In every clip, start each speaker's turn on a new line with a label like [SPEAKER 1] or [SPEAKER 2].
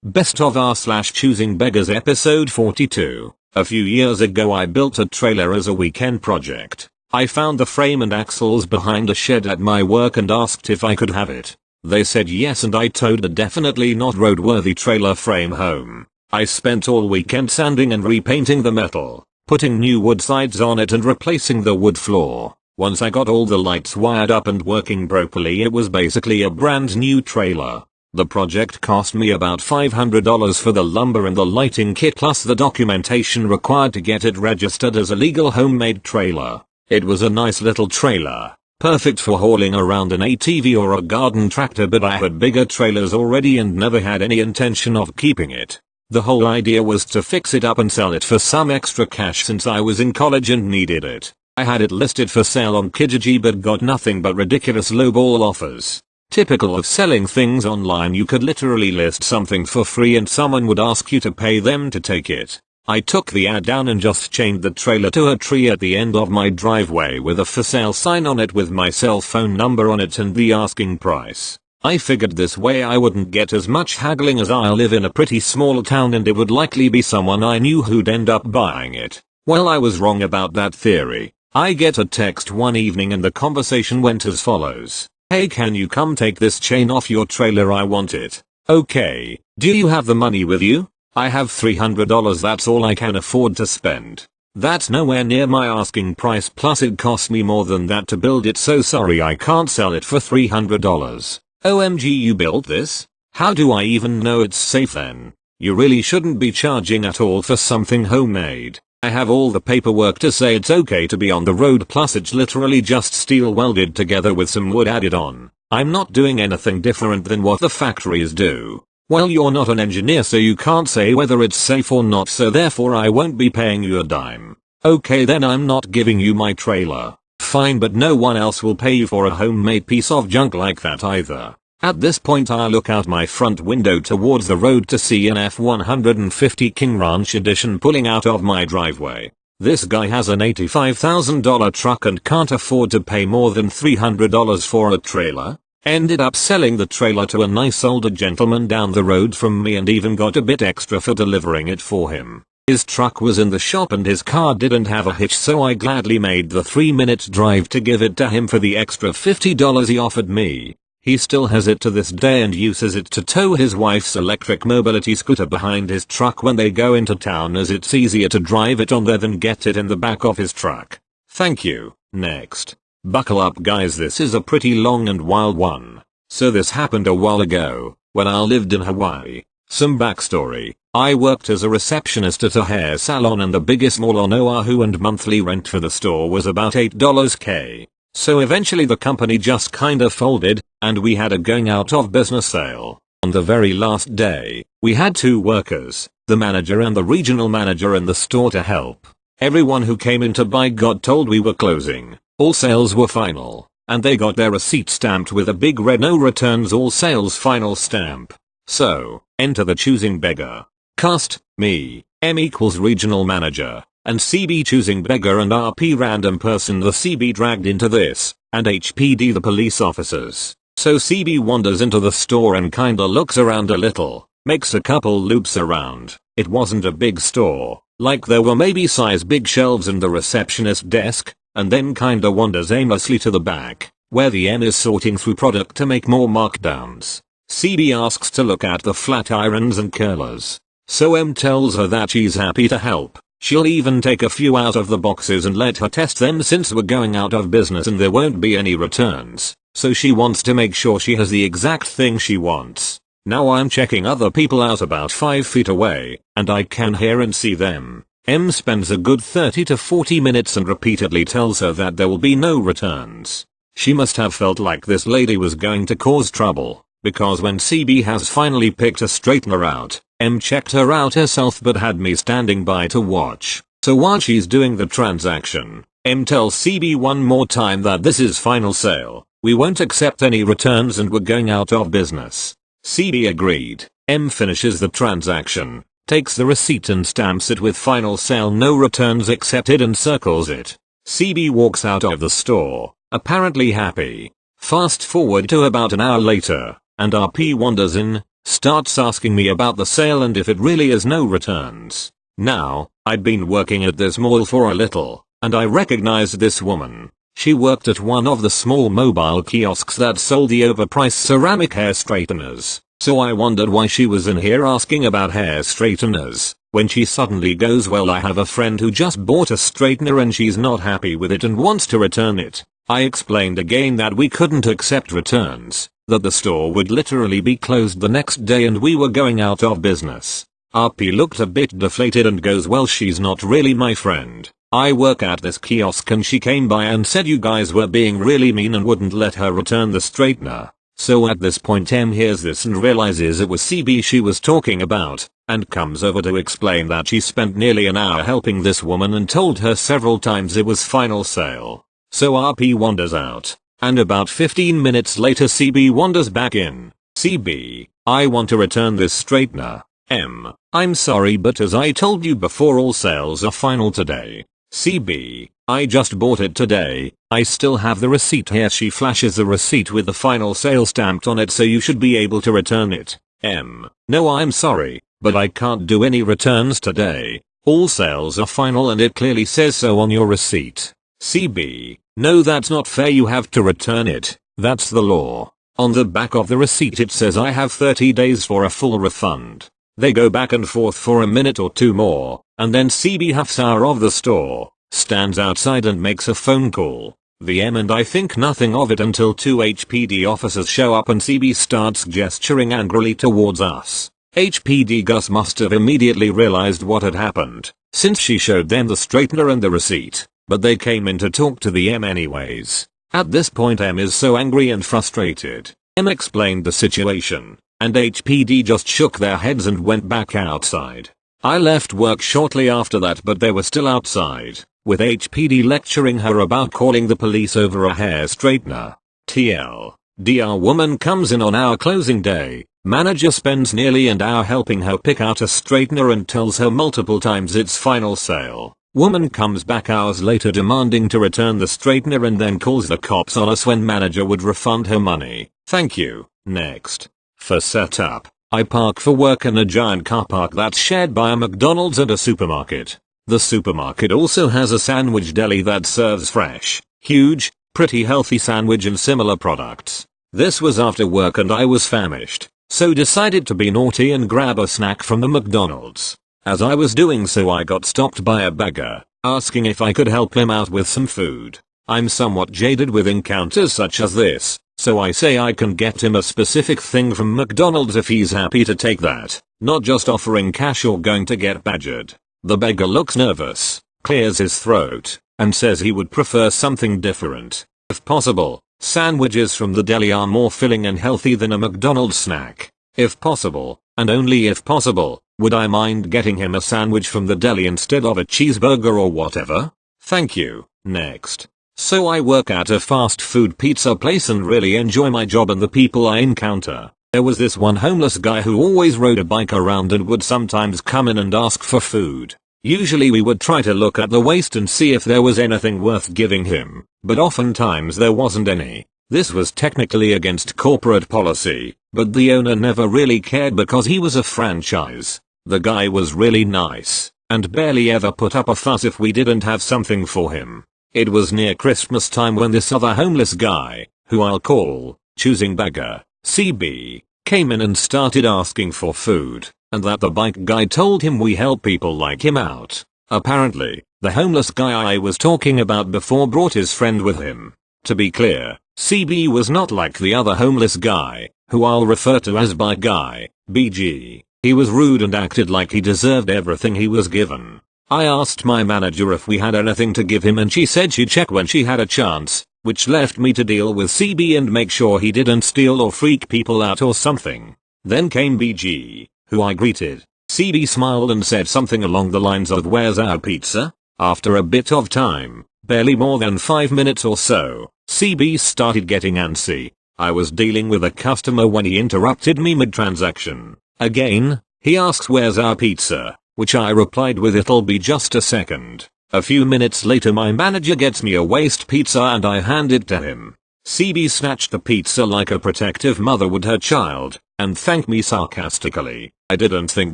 [SPEAKER 1] Best of r/Choosing Beggars episode 42. A few years ago I built a trailer as a weekend project. I found the frame and axles behind a shed at my work and asked if I could have it. They said yes, and I towed a definitely not roadworthy trailer frame home. I spent all weekend sanding and repainting the metal, putting new wood sides on it and replacing the wood floor. Once I got all the lights wired up and working properly, it was basically a brand new trailer. The project cost me about $500 for the lumber and the lighting kit plus the documentation required to get it registered as a legal homemade trailer. It was a nice little trailer, perfect for hauling around an ATV or a garden tractor, but I had bigger trailers already and never had any intention of keeping it. The whole idea was to fix it up and sell it for some extra cash since I was in college and needed it. I had it listed for sale on Kijiji but got nothing but ridiculous lowball offers. Typical of selling things online, you could literally list something for free and someone would ask you to pay them to take it. I took the ad down and just chained the trailer to a tree at the end of my driveway with a for sale sign on it with my cell phone number on it and the asking price. I figured this way I wouldn't get as much haggling as I live in a pretty small town and it would likely be someone I knew who'd end up buying it. Well, I was wrong about that theory. I get a text one evening and the conversation went as follows. "Hey, can you come take this chain off your trailer? I want it." "Okay, do you have the money with you?" "I have $300, that's all I can afford to spend." "That's nowhere near my asking price, plus it cost me more than that to build it, so sorry I can't sell it for $300. "OMG, you built this? How do I even know it's safe then? You really shouldn't be charging at all for something homemade. I have all the paperwork to say it's okay to be on the road, plus it's literally just steel welded together with some wood added on. I'm not doing anything different than what the factories do." "Well, you're not an engineer so you can't say whether it's safe or not, so therefore I won't be paying you a dime." "Okay, then I'm not giving you my trailer." "Fine, but no one else will pay you for a homemade piece of junk like that either." At this point I look out my front window towards the road to see an F-150 King Ranch edition pulling out of my driveway. This guy has an $85,000 truck and can't afford to pay more than $300 for a trailer. Ended up selling the trailer to a nice older gentleman down the road from me and even got a bit extra for delivering it for him. His truck was in the shop and his car didn't have a hitch, so I gladly made the 3-minute drive to give it to him for the extra $50 he offered me. He still has it to this day and uses it to tow his wife's electric mobility scooter behind his truck when they go into town, as it's easier to drive it on there than get it in the back of his truck. Thank you. Next. Buckle up guys, this is a pretty long and wild one. So this happened a while ago, when I lived in Hawaii. Some backstory. I worked as a receptionist at a hair salon in the biggest mall on Oahu and monthly rent for the store was about $8K. So eventually the company just kinda folded, and we had a going out of business sale. On the very last day, we had 2 workers, the manager and the regional manager in the store to help. Everyone who came in to buy got told we were closing. All sales were final, and they got their receipt stamped with a big red "No returns, all sales final" stamp. So, enter the choosing beggar. Cast, me, M equals regional manager, and CB choosing beggar and RP random person the CB dragged into this, and HPD the police officers. So CB wanders into the store and kinda looks around a little, makes a couple loops around. It wasn't a big store, like there were maybe size big shelves in the receptionist desk, and then kinda wanders aimlessly to the back, where the M is sorting through product to make more markdowns. CB asks to look at the flat irons and curlers. So M tells her that she's happy to help. She'll even take a few out of the boxes and let her test them since we're going out of business and there won't be any returns. So she wants to make sure she has the exact thing she wants. Now I'm checking other people out about 5 feet away, and I can hear and see them. M spends a good 30 to 40 minutes and repeatedly tells her that there will be no returns. She must have felt like this lady was going to cause trouble, because when CB has finally picked a straightener out, M checked her out herself but had me standing by to watch. So while she's doing the transaction, M tells CB one more time that this is final sale, we won't accept any returns and we're going out of business. CB agreed. M finishes the transaction, takes the receipt and stamps it with final sale no returns accepted and circles it. CB walks out of the store, apparently happy. Fast forward to about an hour later, and RP wanders in, starts asking me about the sale and if it really is no returns. Now, I'd been working at this mall for a little, and I recognized this woman. She worked at one of the small mobile kiosks that sold the overpriced ceramic hair straighteners, so I wondered why she was in here asking about hair straighteners, when she suddenly goes, well, I have a friend who just bought a straightener and she's not happy with it and wants to return it. I explained again that we couldn't accept returns, that the store would literally be closed the next day and we were going out of business. RP looked a bit deflated and goes, well, she's not really my friend. I work at this kiosk and she came by and said you guys were being really mean and wouldn't let her return the straightener. So at this point M hears this and realizes it was CB she was talking about, and comes over to explain that she spent nearly an hour helping this woman and told her several times it was final sale. So RP wanders out, and about 15 minutes later CB wanders back in. CB, I want to return this straightener. M, I'm sorry, but as I told you before, all sales are final today. CB, I just bought it today. I still have the receipt here. She flashes the receipt with the final sale stamped on it, so you should be able to return it. M, no, I'm sorry, but I can't do any returns today. All sales are final and it clearly says so on your receipt. CB, no, that's not fair, you have to return it. That's the law. On the back of the receipt it says I have 30 days for a full refund. They go back and forth for a minute or two more, and then CB huffs out of the store, stands outside and makes a phone call. The M and I think nothing of it until two HPD officers show up and CB starts gesturing angrily towards us. HPD Gus must have immediately realized what had happened, since she showed them the straightener and the receipt, but they came in to talk to the M anyways. At this point M is so angry and frustrated. M explained the situation, and HPD just shook their heads and went back outside. I left work shortly after that, but they were still outside, with HPD lecturing her about calling the police over a hair straightener. TL. DR woman comes in on our closing day. Manager spends nearly an hour helping her pick out a straightener and tells her multiple times it's final sale. Woman comes back hours later demanding to return the straightener and then calls the cops on us when manager would refund her money. Thank you. Next. For setup, I park for work in a giant car park that's shared by a McDonald's and a supermarket. The supermarket also has a sandwich deli that serves fresh, huge, pretty healthy sandwich and similar products. This was after work and I was famished, so decided to be naughty and grab a snack from the McDonald's. As I was doing so I got stopped by a beggar, asking if I could help him out with some food. I'm somewhat jaded with encounters such as this, so I say I can get him a specific thing from McDonald's if he's happy to take that, not just offering cash or going to get badgered. The beggar looks nervous, clears his throat, and says he would prefer something different. If possible, sandwiches from the deli are more filling and healthy than a McDonald's snack. If possible, and only if possible, would I mind getting him a sandwich from the deli instead of a cheeseburger or whatever? Thank you. Next. So I work at a fast food pizza place and really enjoy my job and the people I encounter. There was this one homeless guy who always rode a bike around and would sometimes come in and ask for food. Usually we would try to look at the waste and see if there was anything worth giving him, but oftentimes there wasn't any. This was technically against corporate policy, but the owner never really cared because he was a franchise. The guy was really nice, and barely ever put up a fuss if we didn't have something for him. It was near Christmas time when this other homeless guy, who I'll call Choosing Beggar, CB, came in and started asking for food, and that the bike guy told him we help people like him out. Apparently, the homeless guy I was talking about before brought his friend with him. To be clear, CB was not like the other homeless guy, who I'll refer to as Bike Guy, BG. He was rude and acted like he deserved everything he was given. I asked my manager if we had anything to give him and she said she'd check when she had a chance, which left me to deal with CB and make sure he didn't steal or freak people out or something. Then came BG, who I greeted. CB smiled and said something along the lines of "Where's our pizza?" After a bit of time, barely more than 5 minutes or so, CB started getting antsy. I was dealing with a customer when he interrupted me mid-transaction. Again, he asks "Where's our pizza?" which I replied with "It'll be just a second." A few minutes later my manager gets me a waste pizza and I hand it to him. CB snatched the pizza like a protective mother would her child, and thanked me sarcastically. I didn't think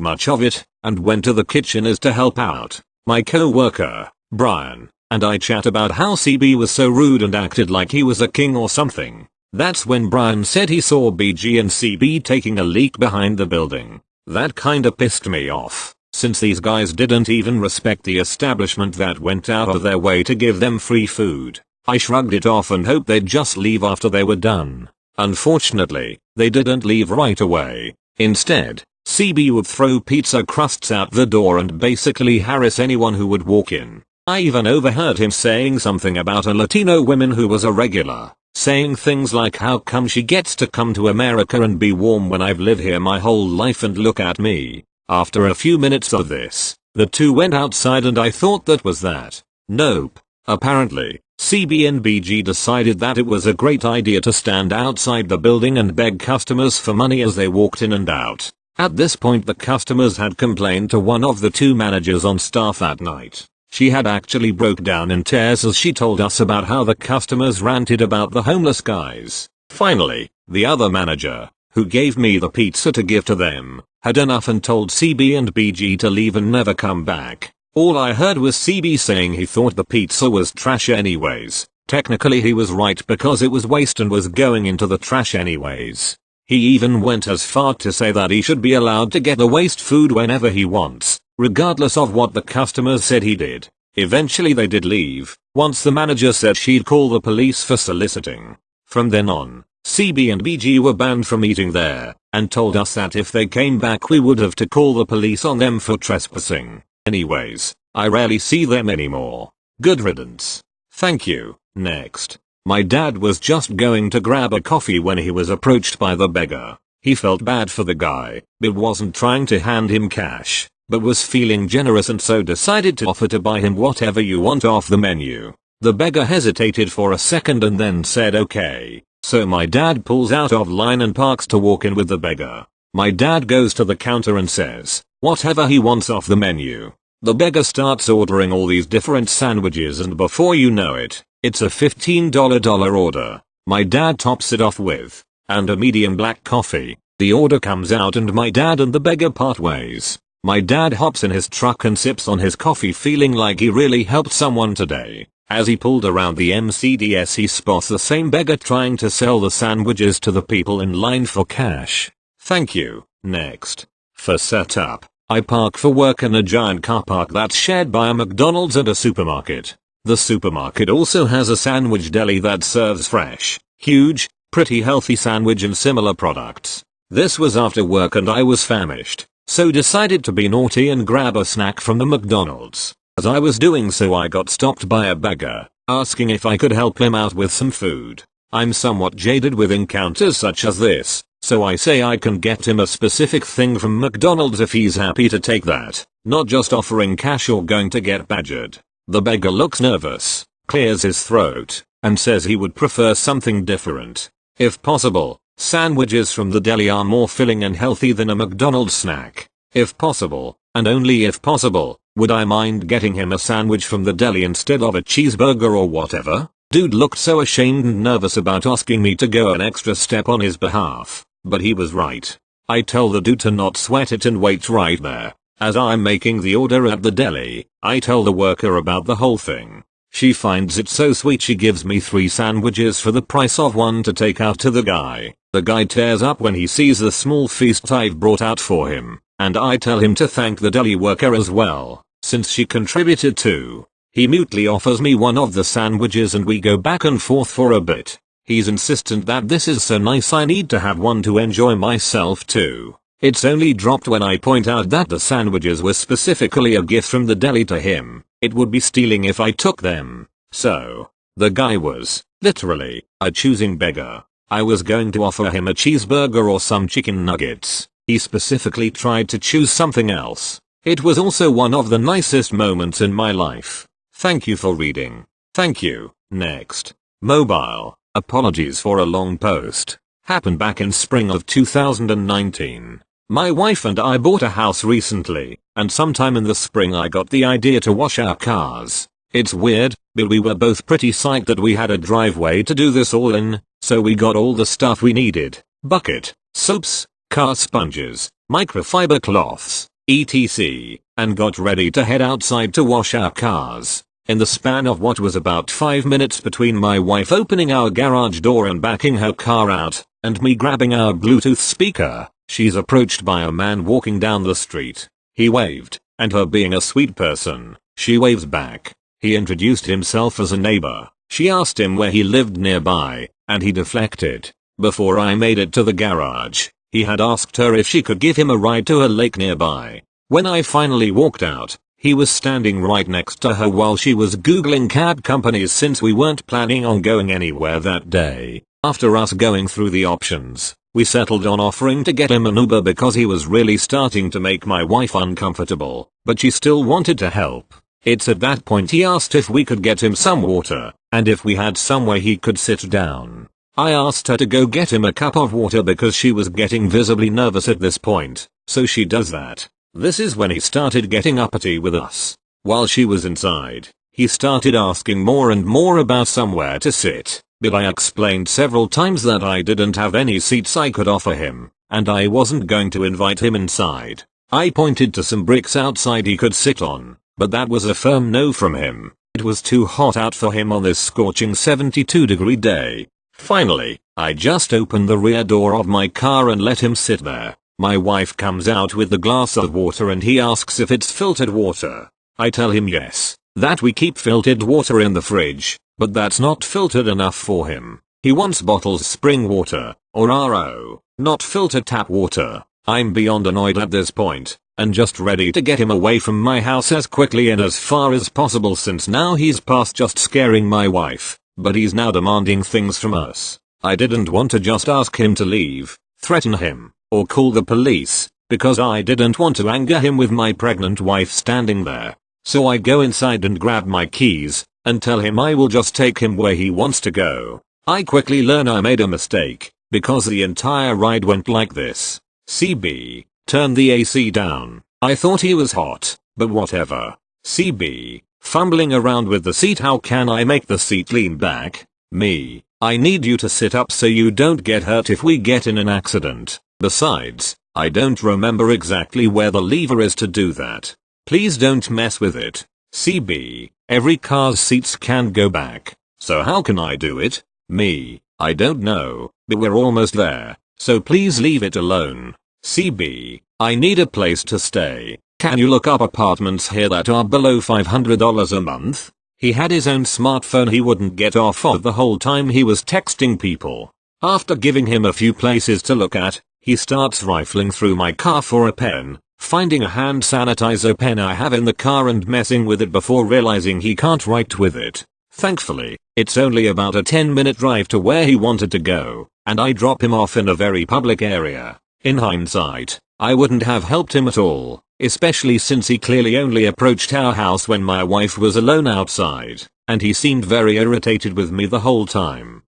[SPEAKER 1] much of it, and went to the kitchen as to help out. My co-worker, Brian, and I chat about how CB was so rude and acted like he was a king or something. That's when Brian said he saw BG and CB taking a leak behind the building. That kinda pissed me off, since these guys didn't even respect the establishment that went out of their way to give them free food. I shrugged it off and hoped they'd just leave after they were done. Unfortunately, they didn't leave right away. Instead, CB would throw pizza crusts out the door and basically harass anyone who would walk in. I even overheard him saying something about a Latino woman who was a regular, saying things like how come she gets to come to America and be warm when I've lived here my whole life and look at me. After a few minutes of this, the two went outside and I thought that was that. Nope. Apparently, CB and BG decided that it was a great idea to stand outside the building and beg customers for money as they walked in and out. At this point the customers had complained to one of the two managers on staff that night. She had actually broke down in tears as she told us about how the customers ranted about the homeless guys. Finally, the other manager, who gave me the pizza to give to them, had enough and told CB and BG to leave and never come back. All I heard was CB saying he thought the pizza was trash anyways. Technically he was right because it was waste and was going into the trash anyways. He even went as far to say that he should be allowed to get the waste food whenever he wants, regardless of what the customers said he did. Eventually they did leave, once the manager said she'd call the police for soliciting. From then on, CB and BG were banned from eating there, and told us that if they came back we would have to call the police on them for trespassing. Anyways, I rarely see them anymore. Good riddance. Thank you. Next. My dad was just going to grab a coffee when he was approached by the beggar. He felt bad for the guy, but wasn't trying to hand him cash, but was feeling generous and so decided to offer to buy him whatever you want off the menu. The beggar hesitated for a second and then said okay. So my dad pulls out of line and parks to walk in with the beggar. My dad goes to the counter and says, whatever he wants off the menu. The beggar starts ordering all these different sandwiches and before you know it, it's a $15 order. My dad tops it off with, and a medium black coffee. The order comes out and my dad and the beggar part ways. My dad hops in his truck and sips on his coffee feeling like he really helped someone today. As he pulled around the MCDS he spots the same beggar trying to sell the sandwiches to the people in line for cash. Thank you. Next. For setup, I park for work in a giant car park that's shared by a McDonald's and a supermarket. The supermarket also has a sandwich deli that serves fresh, huge, pretty healthy sandwich and similar products. This was after work and I was famished, so decided to be naughty and grab a snack from the McDonald's. As I was doing so I got stopped by a beggar, asking if I could help him out with some food. I'm somewhat jaded with encounters such as this, so I say I can get him a specific thing from McDonald's if he's happy to take that, not just offering cash or going to get badgered. The beggar looks nervous, clears his throat, and says he would prefer something different. If possible, sandwiches from the deli are more filling and healthy than a McDonald's snack. If possible, and only if possible, would I mind getting him a sandwich from the deli instead of a cheeseburger or whatever? Dude looked so ashamed and nervous about asking me to go an extra step on his behalf, but he was right. I tell the dude to not sweat it and wait right there. As I'm making the order at the deli, I tell the worker about the whole thing. She finds it so sweet she gives me 3 sandwiches for the price of one to take out to the guy. The guy tears up when he sees the small feast I've brought out for him, and I tell him to thank the deli worker as well, since she contributed too. He mutely offers me one of the sandwiches and we go back and forth for a bit. He's insistent that this is so nice I need to have one to enjoy myself too. It's only dropped when I point out that the sandwiches were specifically a gift from the deli to him. It would be stealing if I took them. So, the guy was, literally, a choosing beggar. I was going to offer him a cheeseburger or some chicken nuggets. He specifically tried to choose something else. It was also one of the nicest moments in my life. Thank you for reading. Thank you. Next. Mobile. Apologies for a long post. Happened back in spring of 2019. My wife and I bought a house recently, and sometime in the spring I got the idea to wash our cars. It's weird, but we were both pretty psyched that we had a driveway to do this all in, so we got all the stuff we needed, bucket, soaps, car sponges, microfiber cloths, etc., and got ready to head outside to wash our cars. In the span of what was about 5 minutes between my wife opening our garage door and backing her car out, and me grabbing our Bluetooth speaker, she's approached by a man walking down the street. He waved, and her being a sweet person, she waves back. He introduced himself as a neighbor. She asked him where he lived nearby, and he deflected. Before I made it to the garage, he had asked her if she could give him a ride to a lake nearby. When I finally walked out, he was standing right next to her while she was googling cab companies since we weren't planning on going anywhere that day. After us going through the options, we settled on offering to get him an Uber because he was really starting to make my wife uncomfortable, but she still wanted to help. It's at that point he asked if we could get him some water, and if we had somewhere he could sit down. I asked her to go get him a cup of water because she was getting visibly nervous at this point, so she does that. This is when he started getting uppity with us. While she was inside, he started asking more and more about somewhere to sit, but I explained several times that I didn't have any seats I could offer him, and I wasn't going to invite him inside. I pointed to some bricks outside he could sit on, but that was a firm no from him. It was too hot out for him on this scorching 72-degree day. Finally, I just opened the rear door of my car and let him sit there. My wife comes out with the glass of water and he asks if it's filtered water. I tell him yes, that we keep filtered water in the fridge, but that's not filtered enough for him. He wants bottled spring water, or RO, not filtered tap water. I'm beyond annoyed at this point, and just ready to get him away from my house as quickly and as far as possible since now he's past just scaring my wife, but he's now demanding things from us. I didn't want to just ask him to leave, threaten him, or call the police, because I didn't want to anger him with my pregnant wife standing there. So I go inside and grab my keys, and tell him I will just take him where he wants to go. I quickly learn I made a mistake, because the entire ride went like this. CB, turn the AC down. I thought he was hot, but whatever. CB, fumbling around with the seat. How can I make the seat lean back? Me, I need you to sit up so you don't get hurt if we get in an accident. Besides, I don't remember exactly where the lever is to do that. Please don't mess with it. CB, every car's seats can go back. So how can I do it? Me, I don't know, but we're almost there, so please leave it alone. CB, I need a place to stay. Can you look up apartments here that are below $500 a month? He had his own smartphone he wouldn't get off of the whole time he was texting people. After giving him a few places to look at, he starts rifling through my car for a pen, finding a hand sanitizer pen I have in the car and messing with it before realizing he can't write with it. Thankfully, it's only about a 10-minute drive to where he wanted to go, and I drop him off in a very public area. In hindsight, I wouldn't have helped him at all, especially since he clearly only approached our house when my wife was alone outside, and he seemed very irritated with me the whole time.